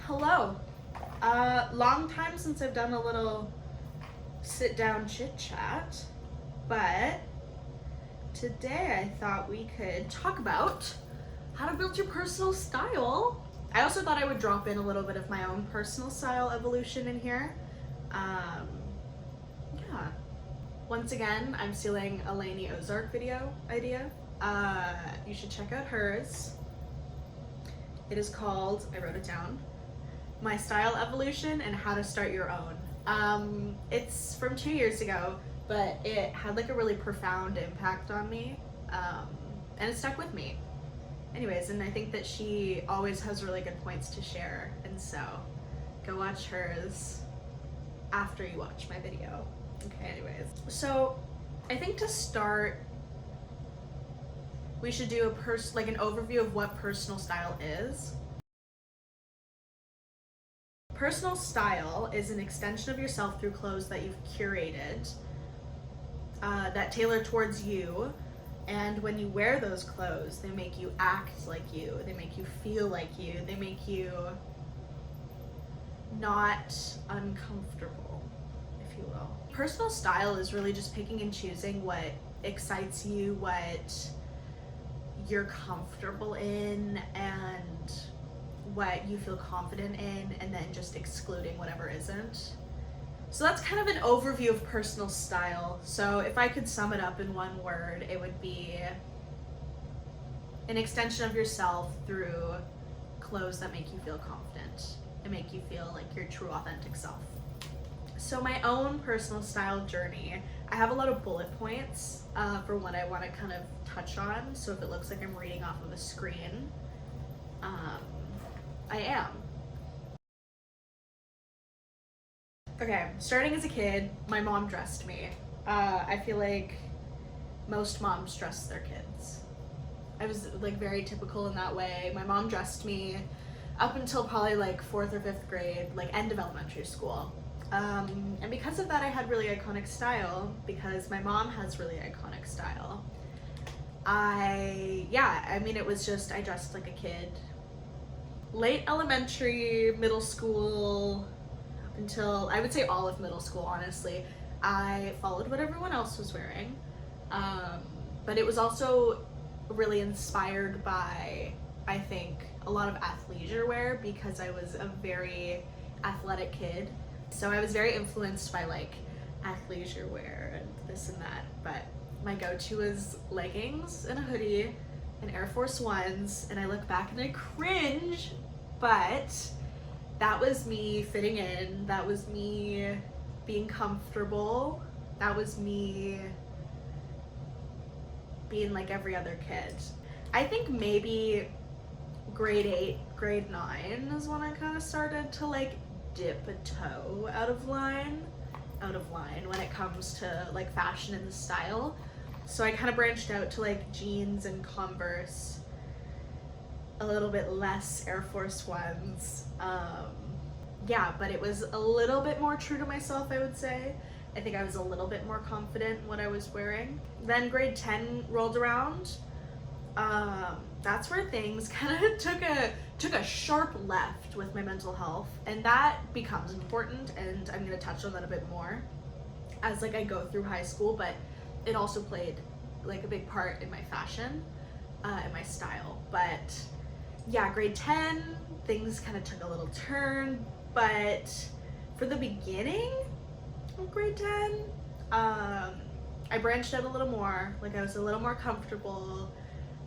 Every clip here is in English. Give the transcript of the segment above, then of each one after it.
Hello. Long time since I've done a little sit down chit chat, but today I thought we could talk about how to build your personal style. I also thought I would drop in a little bit of my own personal style evolution in here. Yeah. Once again, I'm stealing a Lainey Ozark video idea. You should check out hers. It is called, I wrote it down, My Style Evolution and How to Start Your Own. It's from 2 years ago, but it had like a really profound impact on me, and it stuck with me. Anyways, and I think that she always has really good points to share, and so go watch hers after you watch my video. Okay, anyways. So I think to start, we should do an overview of what personal style is. Personal style is an extension of yourself through clothes that you've curated, that tailor towards you, and when you wear those clothes, they make you act like you, they make you feel like you, they make you not uncomfortable, if you will. Personal style is really just picking and choosing what excites you, what you're comfortable in, and what you feel confident in, and then just excluding whatever isn't. So that's kind of an overview of personal style. So if I could sum it up in one word, it would be an extension of yourself through clothes that make you feel confident and make you feel like your true authentic self. So my own personal style journey, I have a lot of bullet points for what I want to kind of touch on. So if it looks like I'm reading off of a screen, I am. Okay, starting as a kid, my mom dressed me. I feel like most moms dress their kids. I was like very typical in that way. My mom dressed me up until probably like 4th or 5th grade, like end of elementary school. And because of that, I had really iconic style, because my mom has really iconic style. It was just, I dressed like a kid. Late elementary, middle school, up until, I would say all of middle school, honestly, I followed what everyone else was wearing. But it was also really inspired by, I think, a lot of athleisure wear, because I was a very athletic kid. So I was very influenced by like athleisure wear and this and that, but my go-to is leggings and a hoodie and Air Force Ones, and I look back and I cringe, but that was me fitting in, that was me being comfortable, that was me being like every other kid. I think maybe grade 8, grade 9 is when I kind of started to like dip a toe out of line when it comes to like fashion and style. So I kind of branched out to like jeans and Converse, a little bit less Air Force Ones. But it was a little bit more true to myself, I would say. I think I was a little bit more confident in what I was wearing. Then grade 10 rolled around. That's where things kind of took a sharp left with my mental health, and that becomes important, and I'm going to touch on that a bit more as like I go through high school, but it also played like a big part in my fashion and my style. But yeah, grade 10 things kind of took a little turn, but for the beginning of grade 10 I branched out a little more, like I was a little more comfortable.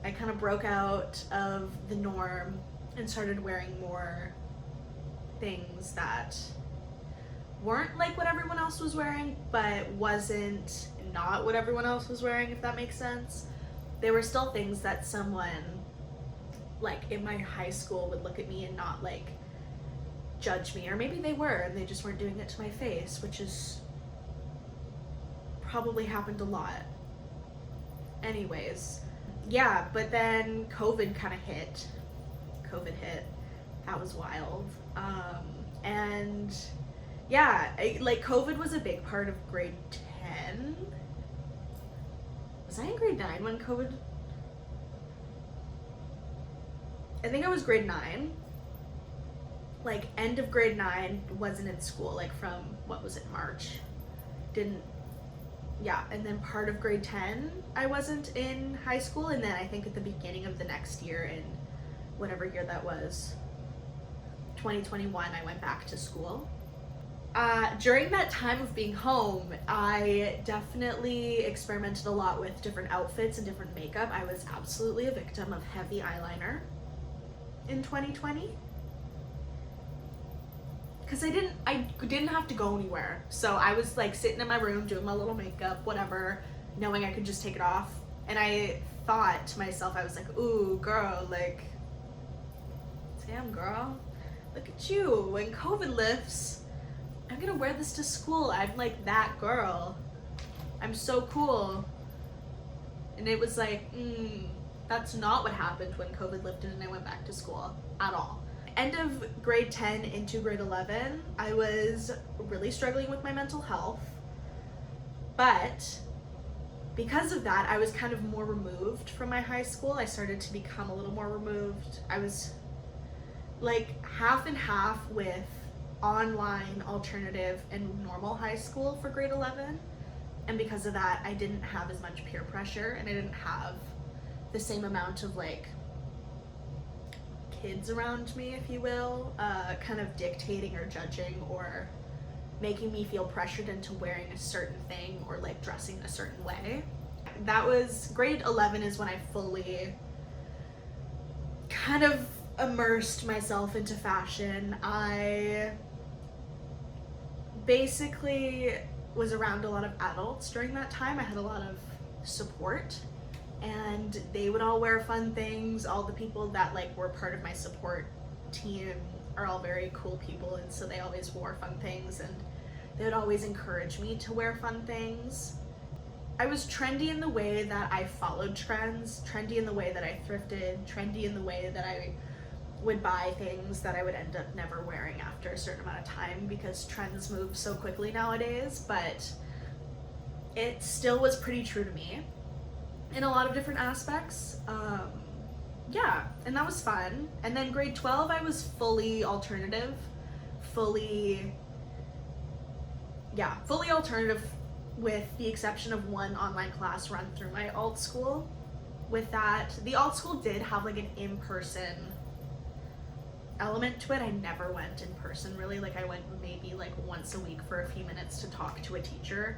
I kind of broke out of the norm and started wearing more things that weren't like what everyone else was wearing, but wasn't not what everyone else was wearing, if that makes sense. They were still things that someone like in my high school would look at me and not like judge me, or maybe they were and they just weren't doing it to my face, which is probably happened a lot. Anyways, yeah, but then COVID kind of hit. That was wild. And yeah, COVID was a big part of grade 10. Was I in grade 9 when COVID? I think I was grade 9. like end of grade 9 wasn't in school, like from, what was it, March? Didn't, yeah, and then part of grade 10 I wasn't in high school, and then I think at the beginning of the next year, in whatever year that was, 2021, I went back to school. During that time of being home, I definitely experimented a lot with different outfits and different makeup. I was absolutely a victim of heavy eyeliner in 2020. Because I didn't have to go anywhere. So I was like sitting in my room doing my little makeup, whatever, knowing I could just take it off. And I thought to myself, I was like, ooh, girl, like, damn, girl, look at you. When COVID lifts, I'm gonna wear this to school. I'm like that girl. I'm so cool. And it was like, that's not what happened when COVID lifted and I went back to school at all. End of grade 10 into grade 11, I was really struggling with my mental health. But because of that, I was kind of more removed from my high school. I started to become a little more removed. I was like half and half with online, alternative, and normal high school for grade 11. And because of that, I didn't have as much peer pressure, and I didn't have the same amount of like kids around me, if you will, kind of dictating or judging or making me feel pressured into wearing a certain thing or like dressing a certain way. That was grade 11 is when I fully kind of immersed myself into fashion. I basically was around a lot of adults during that time. I had a lot of support, and they would all wear fun things. All the people that like were part of my support team are all very cool people, and so they always wore fun things, and they would always encourage me to wear fun things. I was trendy in the way that I followed trends, trendy in the way that I thrifted, trendy in the way that I would buy things that I would end up never wearing after a certain amount of time, because trends move so quickly nowadays. But it still was pretty true to me in a lot of different aspects. Yeah, and that was fun. And then grade 12, I was fully alternative, fully alternative, with the exception of one online class run through my alt school. With that, the alt school did have like an in-person element to it. I never went in person really. Like I went maybe like once a week for a few minutes to talk to a teacher.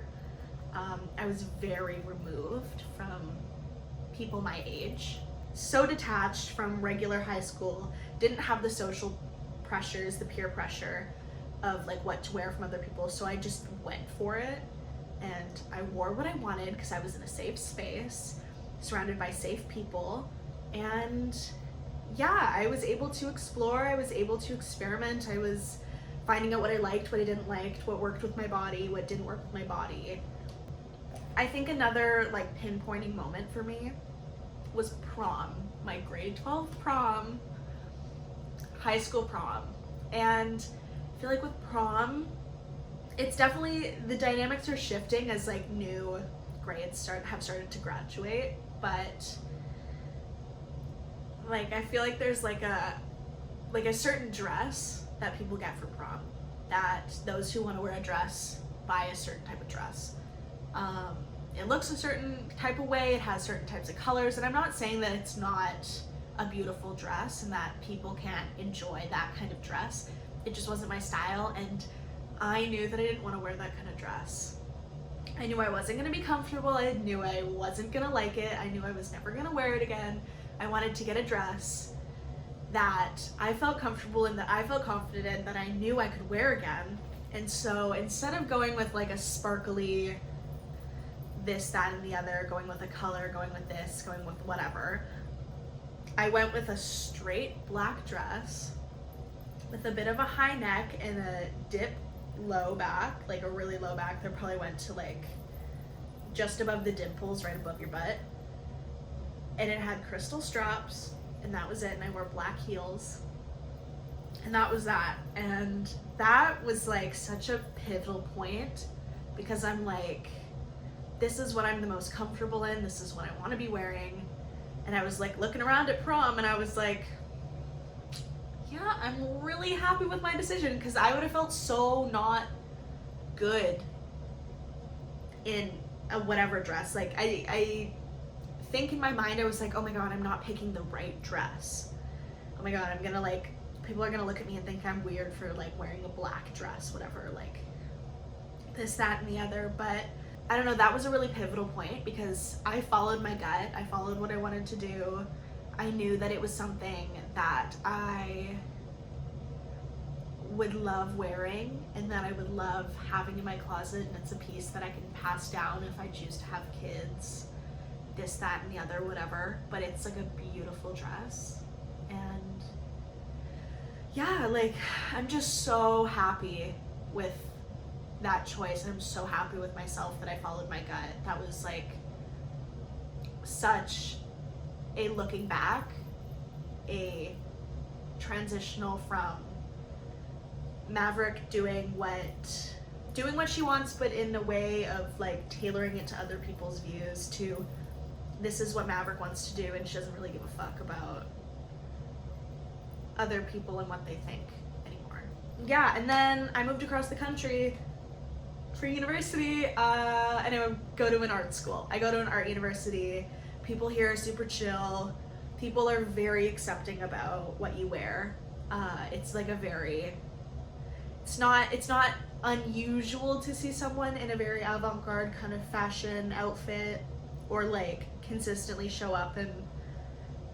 I was very removed from people my age, so detached from regular high school, didn't have the social pressures, the peer pressure of like what to wear from other people, so I just went for it, and I wore what I wanted because I was in a safe space, surrounded by safe people, and yeah, I was able to explore, I was able to experiment, I was finding out what I liked, what I didn't like, what worked with my body, what didn't work with my body. I think another like pinpointing moment for me was prom, my grade 12 prom, high school prom. And I feel like with prom, it's definitely, the dynamics are shifting as like new grades have started to graduate, but like I feel like there's like a certain dress that people get for prom, that those who want to wear a dress buy a certain type of dress. It looks a certain type of way, it has certain types of colors, and I'm not saying that it's not a beautiful dress and that people can't enjoy that kind of dress. It just wasn't my style, and I knew that I didn't want to wear that kind of dress. I knew I wasn't going to be comfortable, I knew I wasn't going to like it, I knew I was never going to wear it again. I wanted to get a dress that I felt comfortable in, that I felt confident in, that I knew I could wear again. And so instead of going with like a sparkly this, that, and the other, going with a color, going with this, going with whatever, I went with a straight black dress with a bit of a high neck and a dip low back, like a really low back that probably went to like just above the dimples, right above your butt. And it had crystal straps, and that was it. And I wore black heels, and that was that. And that was like such a pivotal point, because I'm like, this is what I'm the most comfortable in, this is what I want to be wearing. And I was like looking around at prom, and I was like, yeah, I'm really happy with my decision, because I would have felt so not good in a whatever dress. Like, I think in my mind I was like, oh my god, I'm not picking the right dress. Oh my god, I'm gonna like, people are gonna look at me and think I'm weird for like wearing a black dress, whatever, like this, that, and the other. But I don't know, that was a really pivotal point, because I followed my gut, I followed what I wanted to do. I knew that it was something that I would love wearing and that I would love having in my closet, and it's a piece that I can pass down if I choose to have kids, this, that, and the other, whatever. But it's like a beautiful dress, and yeah, like I'm just so happy with that choice. I'm so happy with myself that I followed my gut. That was like such a, looking back, a transitional from Maverick doing what she wants, but in a way of like tailoring it to other people's views, to this is what Maverick wants to do, and she doesn't really give a fuck about other people and what they think anymore. Yeah, and then I moved across the country for university, and I would go to an art school. I go to an art university. People here are super chill. People are very accepting about what you wear. It's like a very, it's not unusual to see someone in a very avant-garde kind of fashion outfit, or like consistently show up in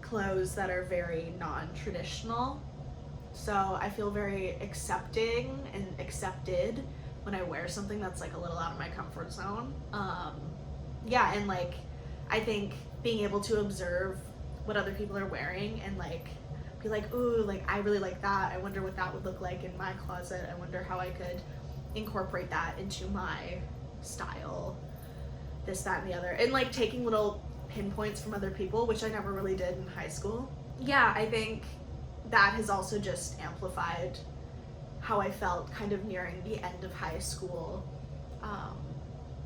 clothes that are very non-traditional. So I feel very accepting and accepted when I wear something that's like a little out of my comfort zone. Yeah, and like I think being able to observe what other people are wearing and like be like, ooh, like I really like that. I wonder what that would look like in my closet. I wonder how I could incorporate that into my style, this, that, and the other. And like taking little pinpoints from other people, which I never really did in high school. Yeah, I think that has also just amplified how I felt kind of nearing the end of high school,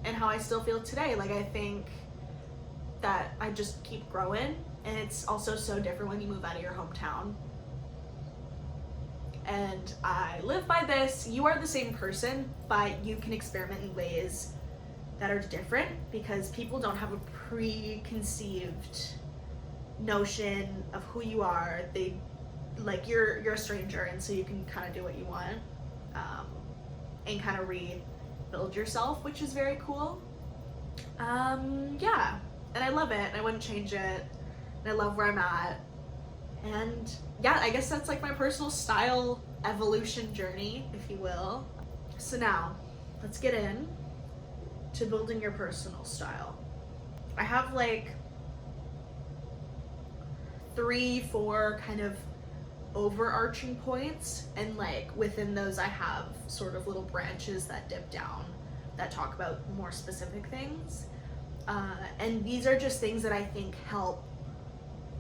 and how I still feel today. Like I think that I just keep growing, and it's also so different when you move out of your hometown. And I live by this: you are the same person, but you can experiment in ways that are different, because people don't have a preconceived notion of who you are. They like you're a stranger, and so you can kind of do what you want, and kind of rebuild yourself, which is very cool. Yeah, and I love it, and I wouldn't change it, and I love where I'm at. And yeah, I guess that's like my personal style evolution journey, if you will. So now let's get in to building your personal style. I have like 3-4 kind of overarching points, and like within those I have sort of little branches that dip down that talk about more specific things, and these are just things that I think help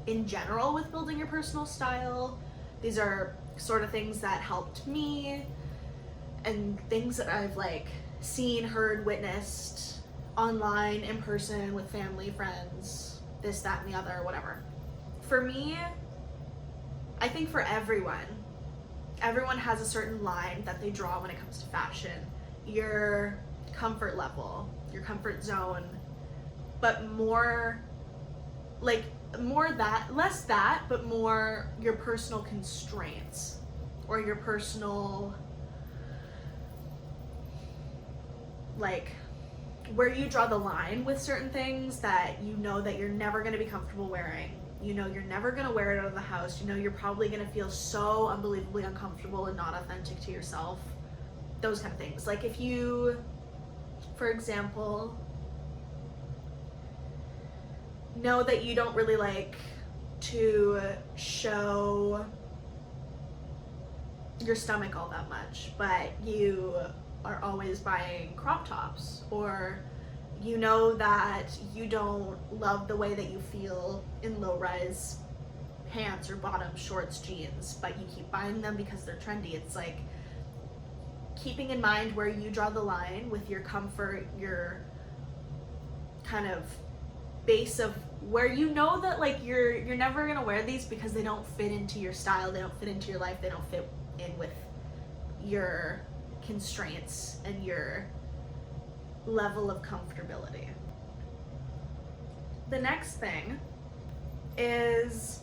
in general with building your personal style. These are sort of things that helped me, and things that I've like seen, heard, witnessed online, in person, with family, friends, this, that, and the other, whatever. For me, I think for everyone has a certain line that they draw when it comes to fashion. Your comfort level, your comfort zone, but more that, less that, but more your personal constraints, or your personal, like, where you draw the line with certain things that you know that you're never going to be comfortable wearing. You know you're never going to wear it out of the house. You know you're probably going to feel so unbelievably uncomfortable and not authentic to yourself. Those kind of things. Like if you, for example, know that you don't really like to show your stomach all that much, but you are always buying crop tops, or you know that you don't love the way that you feel in low-rise pants or bottoms, shorts, jeans, but you keep buying them because they're trendy. It's like keeping in mind where you draw the line with your comfort, your kind of base of where you know that like you're never gonna wear these because they don't fit into your style, they don't fit into your life, they don't fit in with your constraints and your level of comfortability. The next thing is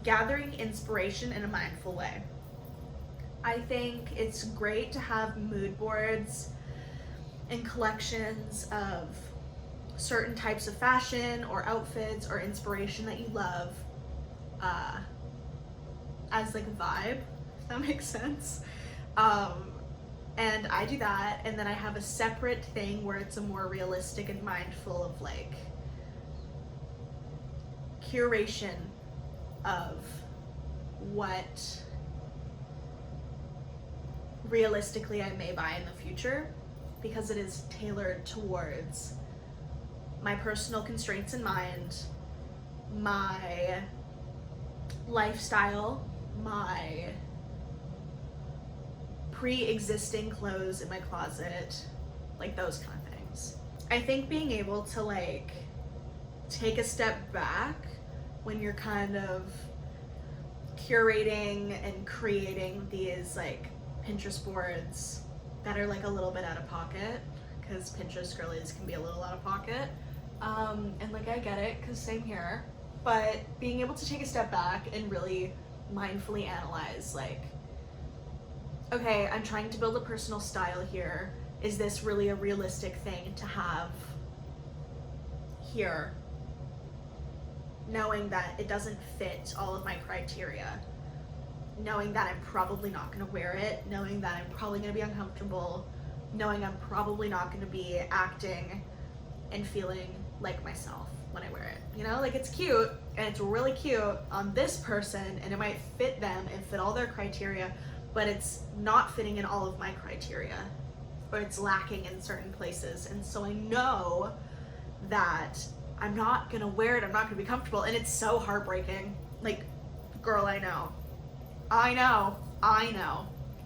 gathering inspiration in a mindful way. I think it's great to have mood boards and collections of certain types of fashion or outfits or inspiration that you love as like a vibe, if that makes sense. And I do that, and then I have a separate thing where it's a more realistic and mindful of like curation of what realistically I may buy in the future, because it is tailored towards my personal constraints in mind, my lifestyle, my pre-existing clothes in my closet, like those kind of things. I think being able to like take a step back when you're kind of curating and creating these like Pinterest boards that are like a little bit out of pocket, because Pinterest girlies can be a little out of pocket, and like I get it, because same here, but being able to take a step back and really mindfully analyze like, okay, I'm trying to build a personal style here, is this really a realistic thing to have here, knowing that it doesn't fit all of my criteria, knowing that I'm probably not going to wear it, knowing that I'm probably going to be uncomfortable, knowing I'm probably not going to be acting and feeling like myself when I wear it. You know, like it's cute and it's really cute on this person and it might fit them and fit all their criteria, but it's not fitting in all of my criteria, or it's lacking in certain places. And so I know that I'm not going to wear it, I'm not going to be comfortable, and it's so heartbreaking. Like, girl, I know.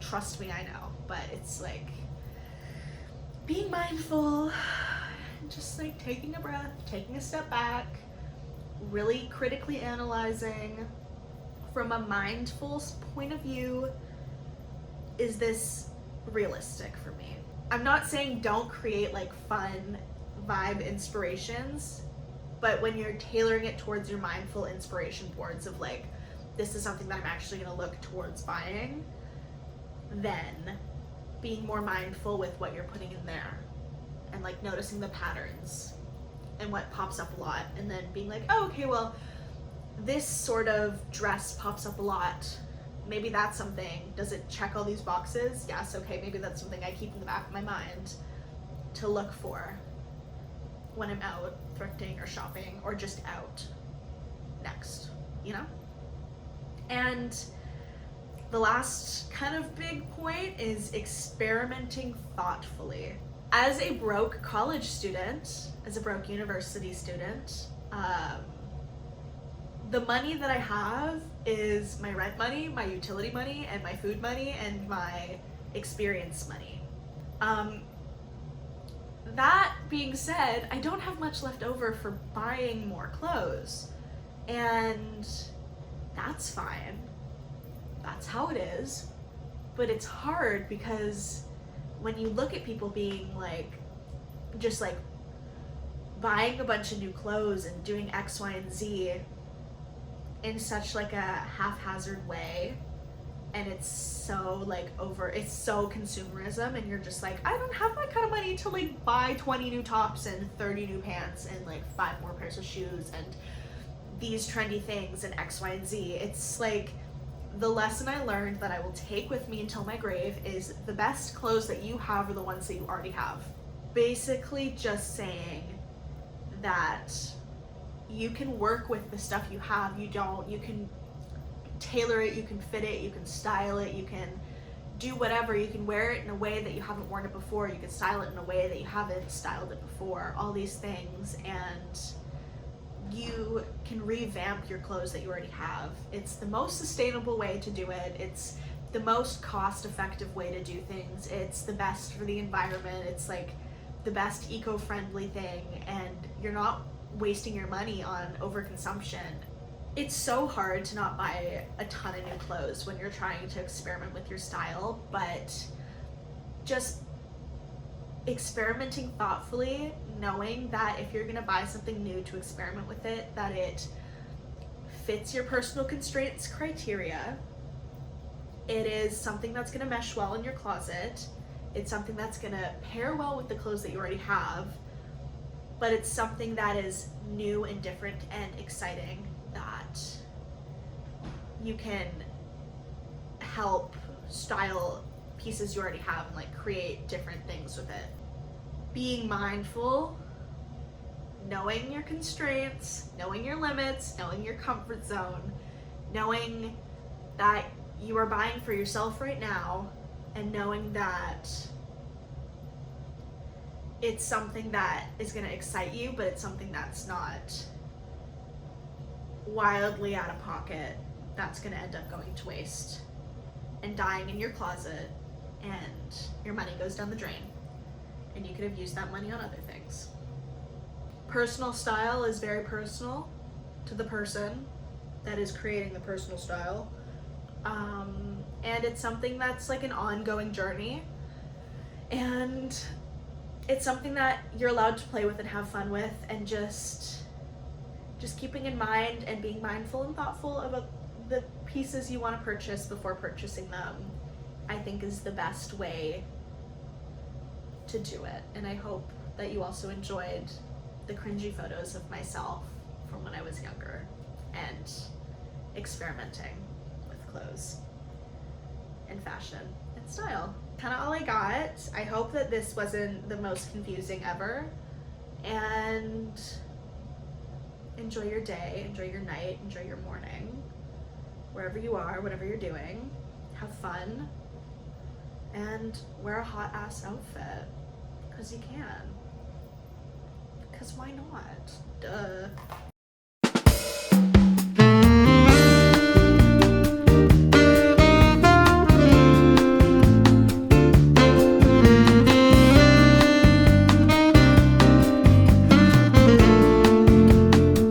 Trust me, I know. But it's like being mindful, just like taking a breath, taking a step back, really critically analyzing from a mindful point of view, is this realistic for me? I'm not saying don't create like fun vibe inspirations, but when you're tailoring it towards your mindful inspiration boards of like, this is something that I'm actually going to look towards buying, then being more mindful with what you're putting in there and like noticing the patterns and what pops up a lot, and then being like, oh, okay, well, this sort of dress pops up a lot. Maybe that's something. Does it check all these boxes? Yes, okay, maybe that's something I keep in the back of my mind to look for when I'm out thrifting or shopping or just out next, you know? And the last kind of big point is experimenting thoughtfully. As a broke college student, as a broke university student, the money that I have is my rent money, my utility money, and my food money, and my experience money. That being said, I don't have much left over for buying more clothes, and that's fine. That's how it is. But it's hard because when you look at people being like, just like buying a bunch of new clothes and doing X, Y, and Z in such like a haphazard way, and it's so like it's so consumerism, and you're just like, I don't have that kind of money to like buy 20 new tops and 30 new pants and like 5 more pairs of shoes and these trendy things and X, Y, and Z. It's like, the lesson I learned that I will take with me until my grave is the best clothes that you have are the ones that you already have. Basically just saying that you can work with the stuff you have. You can tailor it, you can fit it, you can style it, you can do whatever. You can wear it in a way that you haven't worn it before, you can style it in a way that you haven't styled it before, all these things, and you can revamp your clothes that you already have. It's the most sustainable way to do it. It's the most cost-effective way to do things. It's the best for the environment. It's like the best eco-friendly thing, and you're not wasting your money on overconsumption. It's so hard to not buy a ton of new clothes when you're trying to experiment with your style, but just experimenting thoughtfully, knowing that if you're gonna buy something new to experiment with it, that it fits your personal constraints criteria. It is something that's gonna mesh well in your closet. It's something that's gonna pair well with the clothes that you already have, but it's something that is new and different and exciting, that you can help style pieces you already have and like create different things with it. Being mindful, knowing your constraints, knowing your limits, knowing your comfort zone, knowing that you are buying for yourself right now, and knowing that it's something that is going to excite you, but it's something that's not wildly out of pocket, that's going to end up going to waste and dying in your closet, and your money goes down the drain, and you could have used that money on other things. Personal style is very personal to the person that is creating the personal style, and it's something that's like an ongoing journey, and it's something that you're allowed to play with and have fun with, and just keeping in mind and being mindful and thoughtful about the pieces you want to purchase before purchasing them, I think is the best way to do it. And I hope that you also enjoyed the cringy photos of myself from when I was younger and experimenting with clothes and fashion and style. Kind of all I got. I hope that this wasn't the most confusing ever, and enjoy your day, enjoy your night, enjoy your morning, wherever you are, whatever you're doing. Have fun and wear a hot ass outfit, because you can. Because why not? Duh.